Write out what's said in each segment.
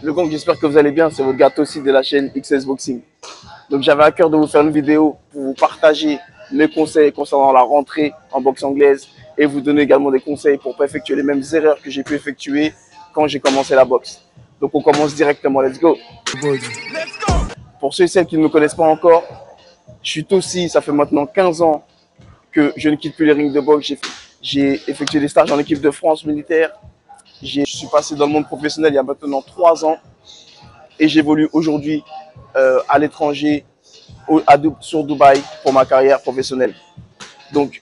Le gang, j'espère que vous allez bien. C'est votre gâteau aussi de la chaîne XS Boxing. Donc j'avais à cœur de vous faire une vidéo pour vous partager mes conseils concernant la rentrée en boxe anglaise et vous donner également des conseils pour ne pas effectuer les mêmes erreurs que j'ai pu effectuer quand j'ai commencé la boxe. Donc on commence directement. Let's go. Pour ceux et celles qui ne me connaissent pas encore, je suis aussi, ça fait maintenant 15 ans que je ne quitte plus les rings de boxe. J'ai effectué des stages en équipe de France militaire. Je suis passé dans le monde professionnel il y a maintenant 3 ans et j'évolue aujourd'hui à l'étranger, sur Dubaï, pour ma carrière professionnelle. Donc,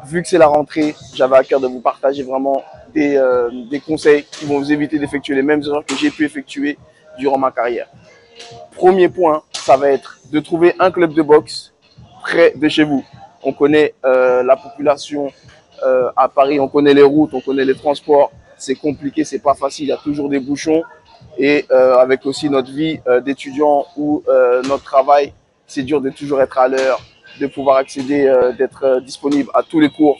vu que c'est la rentrée, j'avais à cœur de vous partager vraiment des conseils qui vont vous éviter d'effectuer les mêmes erreurs que j'ai pu effectuer durant ma carrière. Premier point, ça va être de trouver un club de boxe près de chez vous. On connaît la population à Paris, on connaît les routes, on connaît les transports. C'est compliqué, c'est pas facile, il y a toujours des bouchons. Et avec aussi notre vie d'étudiant ou notre travail, c'est dur de toujours être à l'heure, de pouvoir accéder, d'être disponible à tous les cours.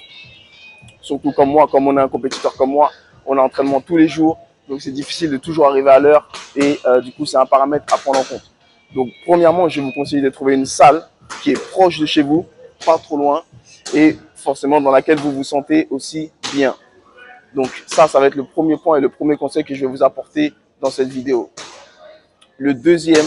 Surtout comme moi, comme on est un compétiteur comme moi, on a entraînement tous les jours. Donc c'est difficile de toujours arriver à l'heure et du coup c'est un paramètre à prendre en compte. Donc premièrement, je vais vous conseiller de trouver une salle qui est proche de chez vous, pas trop loin et forcément dans laquelle vous vous sentez aussi bien. Donc ça va être le premier point et le premier conseil que je vais vous apporter dans cette vidéo. Le deuxième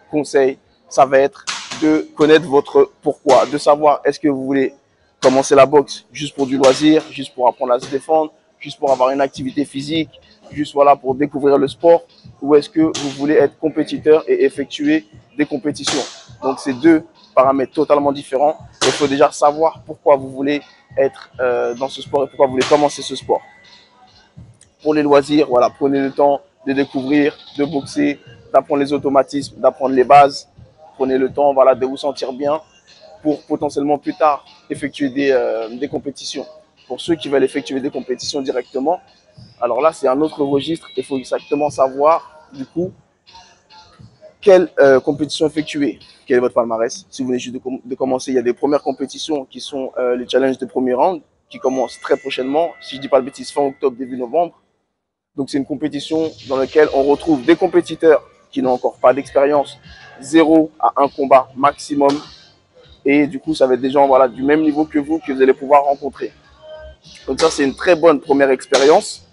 conseil, ça va être de connaître votre pourquoi, de savoir est-ce que vous voulez commencer la boxe juste pour du loisir, juste pour apprendre à se défendre, juste pour avoir une activité physique, juste voilà pour découvrir le sport, ou est-ce que vous voulez être compétiteur et effectuer des compétitions. Donc c'est deux paramètres totalement différents. Il faut déjà savoir pourquoi vous voulez être dans ce sport et pourquoi vous voulez commencer ce sport. Pour les loisirs, voilà, prenez le temps de découvrir, de boxer, d'apprendre les automatismes, d'apprendre les bases. Prenez le temps, voilà, de vous sentir bien pour potentiellement plus tard effectuer des compétitions. Pour ceux qui veulent effectuer des compétitions directement, alors là, c'est un autre registre. Il faut exactement savoir, du coup, quelle compétition effectuer. Quel est votre palmarès? Si vous venez juste de commencer, il y a des premières compétitions qui sont les challenges de premier round, qui commencent très prochainement, si je ne dis pas de bêtises, fin octobre, début novembre. Donc, c'est une compétition dans laquelle on retrouve des compétiteurs qui n'ont encore pas d'expérience, 0 à 1 combat maximum. Et du coup, ça va être des gens voilà, du même niveau que vous allez pouvoir rencontrer. Donc ça, c'est une très bonne première expérience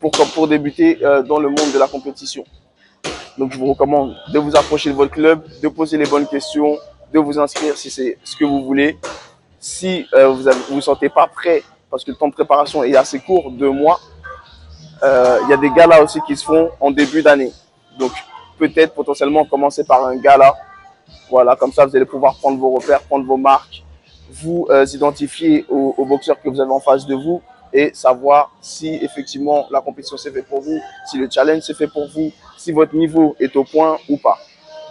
pour débuter dans le monde de la compétition. Donc, je vous recommande de vous approcher de votre club, de poser les bonnes questions, de vous inscrire si c'est ce que vous voulez. Si vous ne vous sentez pas prêt, parce que le temps de préparation est assez court, 2 mois, il y a des galas aussi qui se font en début d'année. Donc, peut-être potentiellement commencer par un gala. Voilà, comme ça, vous allez pouvoir prendre vos repères, prendre vos marques, vous identifier aux boxeurs que vous avez en face de vous et savoir si effectivement la compétition s'est faite pour vous, si le challenge s'est fait pour vous, si votre niveau est au point ou pas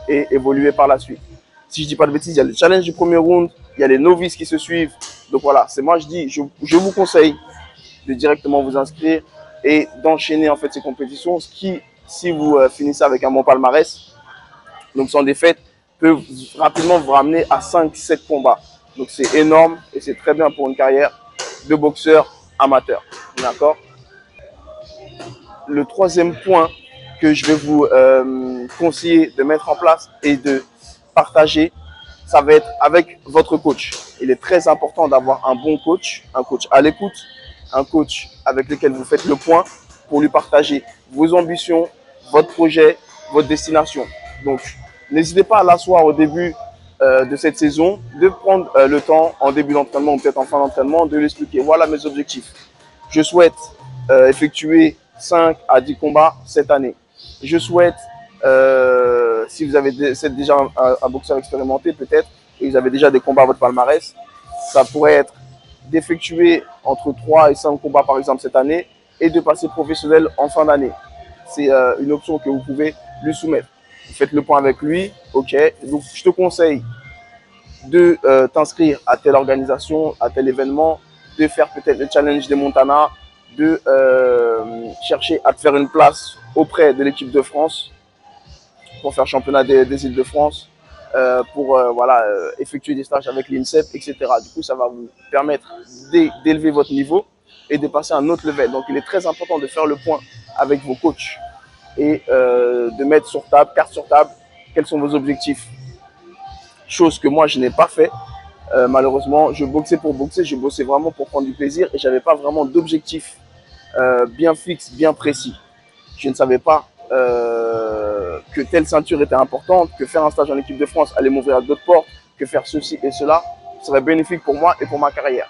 et évoluer par la suite. Si je ne dis pas de bêtises, il y a le challenge du premier round, il y a les novices qui se suivent. Donc voilà, c'est moi je vous conseille de directement vous inscrire et d'enchaîner en fait ces compétitions, ce qui, si vous finissez avec un bon palmarès, donc sans défaite, peut rapidement vous ramener à 5-7 combats. Donc c'est énorme et c'est très bien pour une carrière de boxeur amateur. D'accord? Le troisième point que je vais vous conseiller de mettre en place et de partager, ça va être avec votre coach. Il est très important d'avoir un bon coach, un coach à l'écoute, un coach avec lequel vous faites le point pour lui partager vos ambitions, votre projet, votre destination. Donc, n'hésitez pas à l'asseoir au début de cette saison, de prendre le temps en début d'entraînement ou peut-être en fin d'entraînement, de lui expliquer voilà mes objectifs. Je souhaite effectuer 5 à 10 combats cette année. Je souhaite, si vous avez déjà un boxeur expérimenté peut-être, et vous avez déjà des combats à votre palmarès, ça pourrait être d'effectuer entre 3 et 5 combats par exemple cette année et de passer professionnel en fin d'année. C'est une option que vous pouvez lui soumettre. Vous faites le point avec lui, ok. Donc je te conseille de t'inscrire à telle organisation, à tel événement, de faire peut-être le challenge des Montana, de chercher à te faire une place auprès de l'équipe de France pour faire championnat des îles de France, pour voilà, effectuer des stages avec l'INSEP, etc. Du coup, ça va vous permettre d'élever votre niveau et de passer à un autre level. Donc, il est très important de faire le point avec vos coachs et de mettre sur table, carte sur table, quels sont vos objectifs. Chose que moi, je n'ai pas fait. Malheureusement, je boxais pour boxer, je boxais vraiment pour prendre du plaisir et je n'avais pas vraiment d'objectif bien fixe, bien précis. Je ne savais pas que telle ceinture était importante, que faire un stage en équipe de France allait m'ouvrir d'autres portes, que faire ceci et cela serait bénéfique pour moi et pour ma carrière.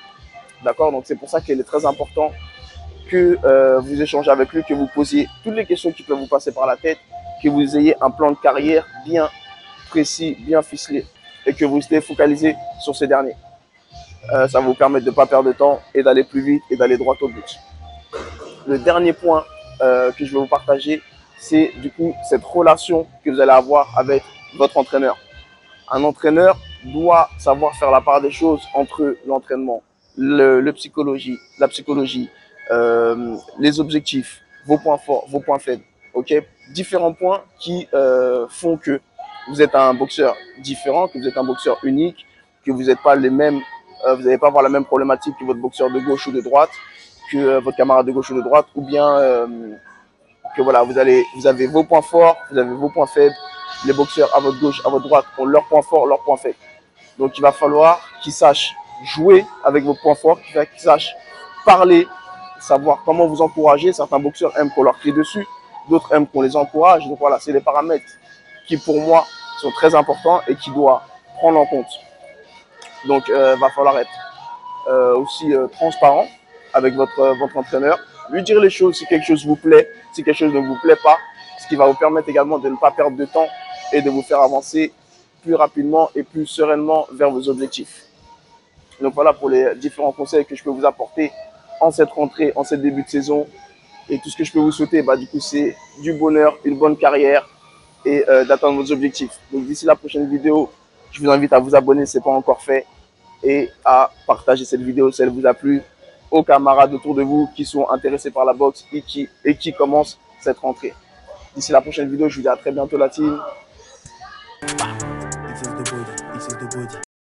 D'accord? Donc c'est pour ça qu'il est très important que vous échangez avec lui, que vous posiez toutes les questions qui peuvent vous passer par la tête, que vous ayez un plan de carrière bien précis, bien ficelé et que vous restez focalisé sur ces derniers. Ça va vous permettre de ne pas perdre de temps et d'aller plus vite et d'aller droit au but. Le dernier point que je vais vous partager, c'est du coup cette relation que vous allez avoir avec votre entraîneur. Un entraîneur doit savoir faire la part des choses entre l'entraînement, la psychologie, les objectifs, vos points forts, vos points faibles. Okay, différents points qui font que vous êtes un boxeur différent, que vous êtes un boxeur unique, que vous n'êtes pas les mêmes, vous n'allez pas avoir la même problématique que votre boxeur de gauche ou de droite, que votre camarade de gauche ou de droite, ou bien que voilà, vous avez vos points forts, vous avez vos points faibles. Les boxeurs à votre gauche, à votre droite ont leurs points forts, leurs points faibles. Donc il va falloir qu'ils sachent jouer avec vos points forts, qu'ils sachent parler, savoir comment vous encourager. Certains boxeurs aiment qu'on leur crie dessus, d'autres aiment qu'on les encourage. Donc voilà, c'est des paramètres qui pour moi sont très importants et qui doivent prendre en compte. Donc va falloir être aussi transparent avec votre entraîneur, lui dire les choses si quelque chose vous plaît, si quelque chose ne vous plaît pas, ce qui va vous permettre également de ne pas perdre de temps et de vous faire avancer plus rapidement et plus sereinement vers vos objectifs. Donc voilà pour les différents conseils que je peux vous apporter en cette rentrée, en ce début de saison. Et tout ce que je peux vous souhaiter, du coup, c'est du bonheur, une bonne carrière et d'atteindre vos objectifs. Donc d'ici la prochaine vidéo, je vous invite à vous abonner si ce n'est pas encore fait et à partager cette vidéo si elle vous a plu aux camarades autour de vous qui sont intéressés par la boxe et qui commencent cette rentrée. D'ici la prochaine vidéo, je vous dis à très bientôt la team.